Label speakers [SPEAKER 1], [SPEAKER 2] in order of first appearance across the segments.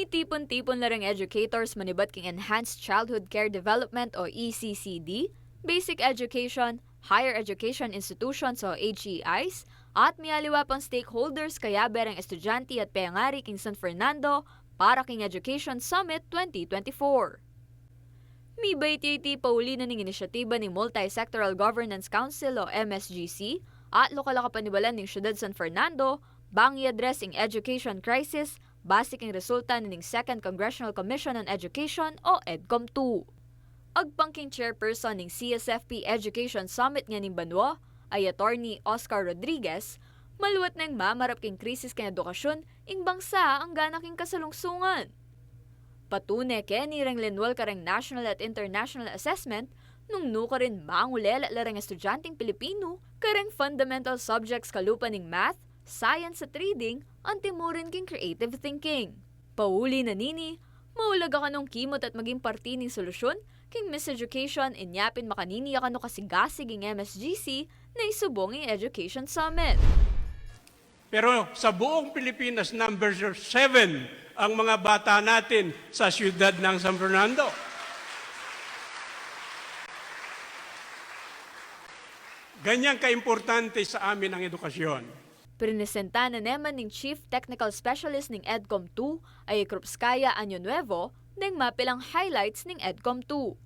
[SPEAKER 1] Mitipon-tipon na ring educators manibat king Enhanced Childhood Care Development o ECCD, Basic Education, Higher Education Institutions o HEIs, at miyaliwa pang stakeholders kaya bereng estudyante at payangari king San Fernando para king Education Summit 2024. Mibay titi pauli na ning inisyatiba ning Multi-Sectoral Governance Council o MSGC at lokal na kapanibalan ning Siyudad San Fernando bang i-address ing education crisis base king resulta ning Second Congressional Commission on Education o EDCOM 2. Agpangking chairperson ning CSFP Education Summit nga ning Banwa ay Attorney Oscar Rodriguez, maluwat nang mamarap king krisis king edukasyun ing bangsa ang gana king kasalungsungan. Patune keni reng linwal kareng national at international assessment nung nuka rin mangulela lareng estudyanteng Pilipino kareng fundamental subjects kalupa ning math, science at reading ang timurin king creative thinking. Pauli na nini, maulaga ka nung kimot at maging parti ning solusyon king Miss Education inyapin makanini ka no kasigasig ing MSGC na isubong ing Education Summit.
[SPEAKER 2] Pero sa buong Pilipinas, number 7 ang mga bata natin sa siyudad ng San Fernando. Ganyan kaimportante sa amin ang edukasyon.
[SPEAKER 1] Prinesenta na naman ning Chief Technical Specialist ning EDCOM 2 ay Krupskaya Año Nuevo nang mapilang highlights ning EDCOM 2.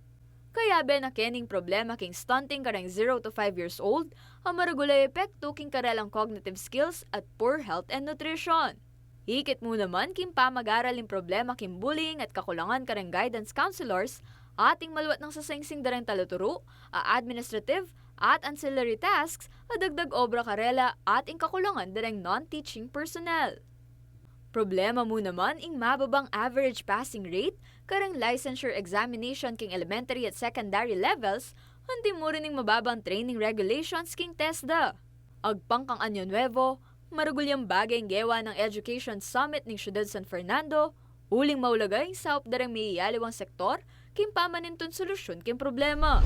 [SPEAKER 1] Kaya na kening problema king stunting karang 0 to 5 years old ang maragulay epekto king karelang cognitive skills at poor health and nutrition. Hikit mo naman king pamag-aral ing problema king bullying at kakulangan karang guidance counselors ating maluwat ng sasangsing darang taluturo, administrative at ancillary tasks at dagdag obra karela at ing kakulangan darang non-teaching personnel. Problema mo naman ing mababang average passing rate karang licensure examination king elementary at secondary levels hindi mo rin ing mababang training regulations king TESDA. Agpang kang Año Nuevo, maragulyang bagay ang gewa ng Education Summit ning Siyudad San Fernando, uling maulagay sa darang Miyaliwang sektor, king pamaninton solusyon king problema.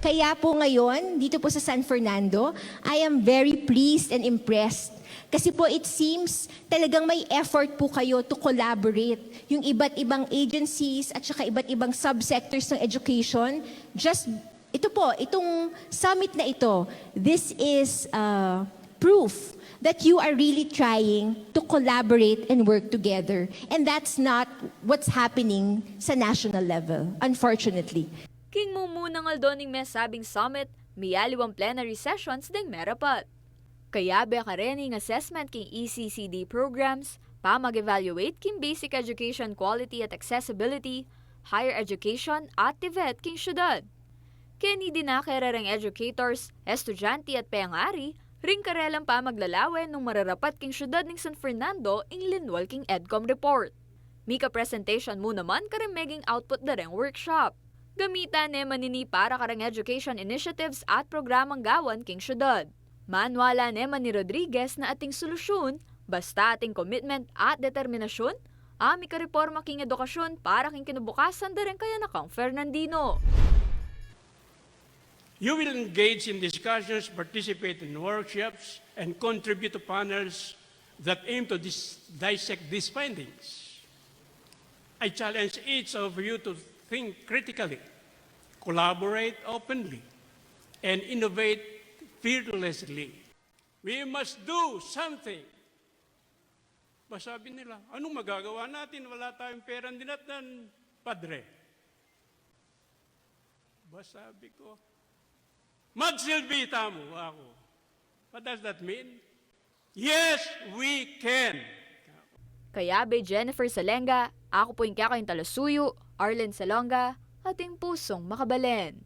[SPEAKER 3] Kaya po ngayon, dito po sa San Fernando, I am very pleased and impressed. Kasi po it seems talagang may effort po kayo to collaborate. Yung iba't ibang agencies at saka iba't ibang subsectors ng education. Just, ito po, itong summit na ito, this is proof that you are really trying to collaborate and work together. And that's not what's happening sa national level, unfortunately.
[SPEAKER 1] King mumunang aldo ning mesabing summit, miyaliwang plenary sessions ding merapat. Kaya ka rin ing assessment king ECCD programs, mag-evaluate king basic education quality at accessibility, higher education at TVET king syudad. Kini dinakerereng educators, estudyante at payangari, ring karelang maglalawen nung mararapat king syudad ning San Fernando ing linwal king EDCOM report. Mika presentation mo naman kareng meging output dareng workshop. Gamita ne manini para kareng education initiatives at programang gawan king syudad. Manwala ne man ni Rodriguez na ating solusyon basta ating commitment at determinasyon ami ka reforma king edukasyon para king kinabukasan dareng kaya na kang Fernandino.
[SPEAKER 2] You will engage in discussions, participate in workshops, and contribute to panels that aim to dissect these findings. I challenge each of you to think critically, collaborate openly, and innovate fearlessly. We must do something. Sabi nila, anong magagawa natin? Wala tayong pera, hindi natin padre. Sabi ko, magsilbita mo ako. What does that mean? Yes, we can.
[SPEAKER 1] Kaya Jennifer Salenga, ako po yung kayong Talasuyo, Arlen Salonga, ating pusong makabalen.